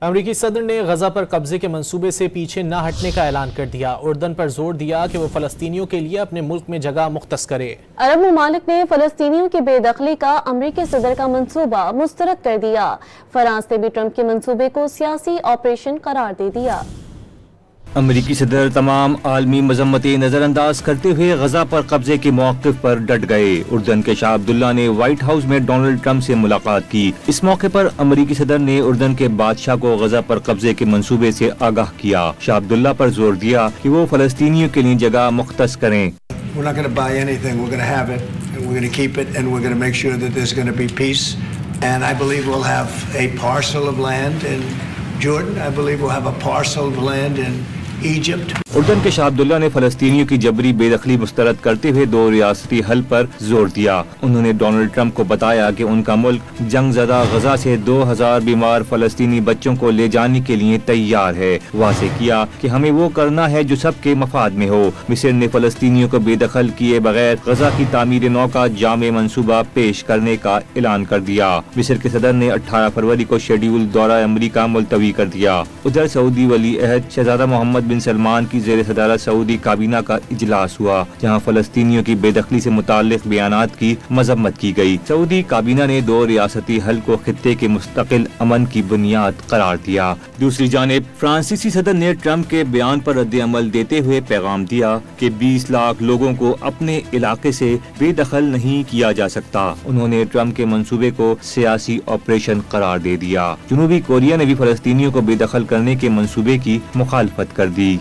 امریکی صدر نے غزہ پر قبضے کے منصوبے سے پیچھے نہ ہٹنے کا اعلان کر دیا۔ اردن پر زور دیا کہ وہ فلسطینیوں کے لیے اپنے ملک میں جگہ مختص کرے۔ عرب ممالک نے فلسطینیوں کی بے دخلی کا امریکی صدر کا منصوبہ مسترد کر دیا۔ فرانس نے بھی ٹرمپ کے منصوبے کو سیاسی آپریشن قرار دے دیا۔ امریکی صدر تمام عالمی مذمتیں نظر انداز کرتے ہوئے غزہ پر قبضے کے موقف پر ڈٹ گئے۔ اردن کے شاہ عبداللہ نے وائٹ ہاؤس میں ڈونلڈ ٹرمپ سے ملاقات کی۔ اس موقع پر امریکی صدر نے اردن کے بادشاہ کو غزہ پر قبضے کے منصوبے سے آگاہ کیا۔ شاہ عبداللہ پر زور دیا کہ وہ فلسطینیوں کے لیے جگہ مختص کریں۔ We're not going to buy anything. We're going to have it, and we're going to keep it, and we're going to make sure that there's going to be peace. And I believe we'll have a parcel of land in Jordan. I believe we'll have a parcel of land in Egypt. اردن کے شاہ عبداللہ نے فلسطینیوں کی جبری بے دخلی مسترد کرتے ہوئے دو ریاستی حل پر زور دیا۔ انہوں نے ڈونلڈ ٹرمپ کو بتایا کہ ان کا ملک جنگ زدہ غزہ سے 2000 بیمار فلسطینی بچوں کو لے جانے کے لیے تیار ہے۔ واضح کیا کہ ہمیں وہ کرنا ہے جو سب کے مفاد میں ہو۔ مصر نے فلسطینیوں کو بے دخل کیے بغیر غزہ کی تعمیر نو کا جامع منصوبہ پیش کرنے کا اعلان کر دیا۔ مصر کے صدر نے 18 فروری کو شیڈول دورہ امریکہ ملتوی کر دیا۔ ادھر سعودی ولی عہد شہزادہ محمد بن سلمان کی زیر صدارت سعودی کابینہ کا اجلاس ہوا، جہاں فلسطینیوں کی بے دخلی سے متعلق بیانات کی مذمت کی گئی۔ سعودی کابینہ نے دو ریاستی حل کو خطے کے مستقل امن کی بنیاد قرار دیا۔ دوسری جانب فرانسیسی صدر نے ٹرمپ کے بیان پر رد عمل دیتے ہوئے پیغام دیا کہ 20 لاکھ لوگوں کو اپنے علاقے سے بے دخل نہیں کیا جا سکتا۔ انہوں نے ٹرمپ کے منصوبے کو سیاسی آپریشن قرار دے دیا۔ جنوبی کوریا نے بھی فلسطینیوں کو بے دخل کرنے کے منصوبے کی مخالفت کر دی۔